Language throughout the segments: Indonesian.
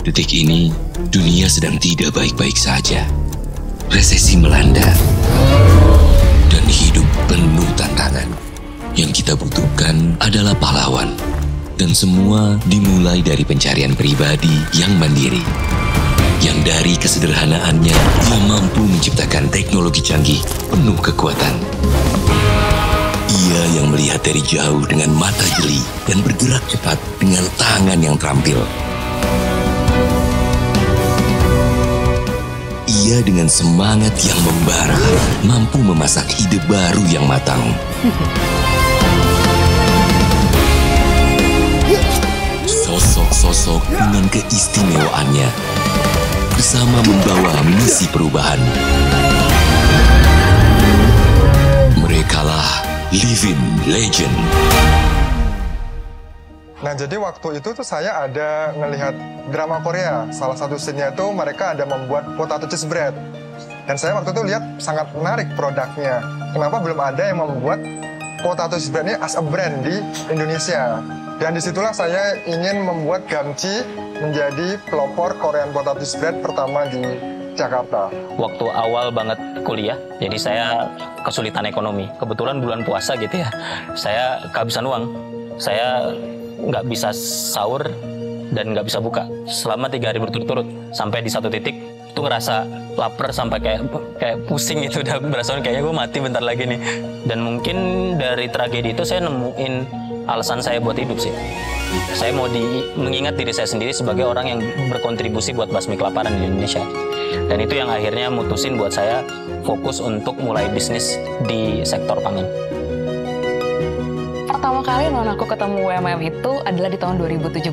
Detik ini, dunia sedang tidak baik-baik saja. Resesi melanda, dan hidup penuh tantangan. Yang kita butuhkan adalah pahlawan. Dan semua dimulai dari pencarian pribadi yang mandiri. Yang dari kesederhanaannya, ia mampu menciptakan teknologi canggih penuh kekuatan. Ia yang melihat dari jauh dengan mata jeli dan bergerak cepat dengan tangan yang terampil. Ia dengan semangat yang membara, mampu memasak ide baru yang matang. Sosok-sosok dengan keistimewaannya, bersama membawa misi perubahan. Merekalah Living Legend. Nah, jadi waktu itu tuh saya ada ngelihat drama Korea. Salah satu scene-nya itu mereka ada membuat potato cheese bread. Dan saya waktu itu lihat sangat menarik produknya. Kenapa belum ada yang membuat potato cheese bread ini as a brand di Indonesia? Dan disitulah saya ingin membuat Gamchi menjadi pelopor Korean potato cheese bread pertama di Jakarta. Waktu awal banget kuliah, jadi saya kesulitan ekonomi. Kebetulan bulan puasa gitu ya, saya kehabisan uang. Saya nggak bisa sahur dan nggak bisa buka selama 3 hari berturut-turut. Sampai di satu titik tuh ngerasa lapar sampai kayak pusing gitu, udah berasa kayaknya gue mati bentar lagi nih. Dan mungkin dari tragedi itu saya nemuin alasan saya buat hidup sih. Saya mau mengingat diri saya sendiri sebagai orang yang berkontribusi buat basmi kelaparan di Indonesia. Dan itu yang akhirnya mutusin buat saya fokus untuk mulai bisnis di sektor pangan. Pertama kali aku ketemu WMM itu adalah di tahun 2017.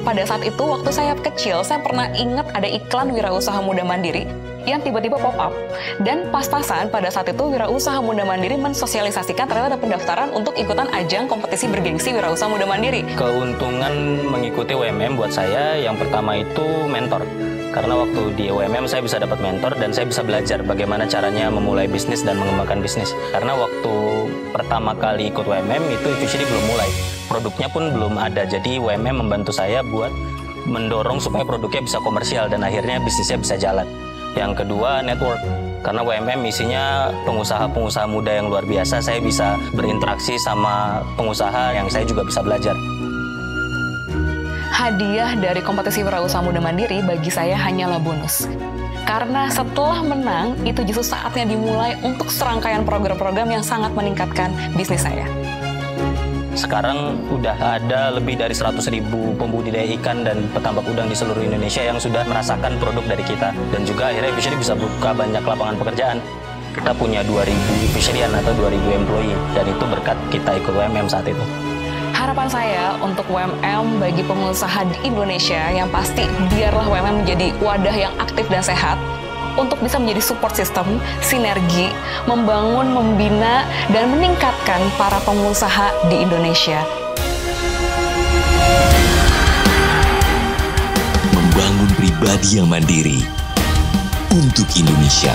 Pada saat itu, waktu saya kecil, saya pernah ingat ada iklan Wirausaha Muda Mandiri yang tiba-tiba pop up. Dan pas-pasan pada saat itu Wirausaha Muda Mandiri mensosialisasikan ternyata ada pendaftaran untuk ikutan ajang kompetisi bergengsi Wirausaha Muda Mandiri. Keuntungan mengikuti WMM buat saya yang pertama itu mentor. Karena waktu di WMM saya bisa dapat mentor dan saya bisa belajar bagaimana caranya memulai bisnis dan mengembangkan bisnis. Karena waktu pertama kali ikut WMM itu Fushiri belum mulai. Produknya pun belum ada, jadi WMM membantu saya buat mendorong supaya produknya bisa komersial dan akhirnya bisnisnya bisa jalan. Yang kedua, network. Karena WMM isinya pengusaha-pengusaha muda yang luar biasa, saya bisa berinteraksi sama pengusaha yang saya juga bisa belajar. Hadiah dari kompetisi Wirausaha Muda Mandiri bagi saya hanyalah bonus. Karena setelah menang, itu justru saatnya dimulai untuk serangkaian program-program yang sangat meningkatkan bisnis saya. Sekarang udah ada lebih dari 100.000 pembudidaya ikan dan petambak udang di seluruh Indonesia yang sudah merasakan produk dari kita. Dan juga akhirnya Fishery bisa buka banyak lapangan pekerjaan. Kita punya 2.000 fisheryan atau 2.000 employee, dan itu berkat kita ikut WMM saat itu. Harapan saya untuk WMM bagi pengusaha di Indonesia yang pasti biarlah WMM menjadi wadah yang aktif dan sehat untuk bisa menjadi support system, sinergi, membangun, membina, dan meningkatkan para pengusaha di Indonesia. Membangun pribadi yang mandiri untuk Indonesia.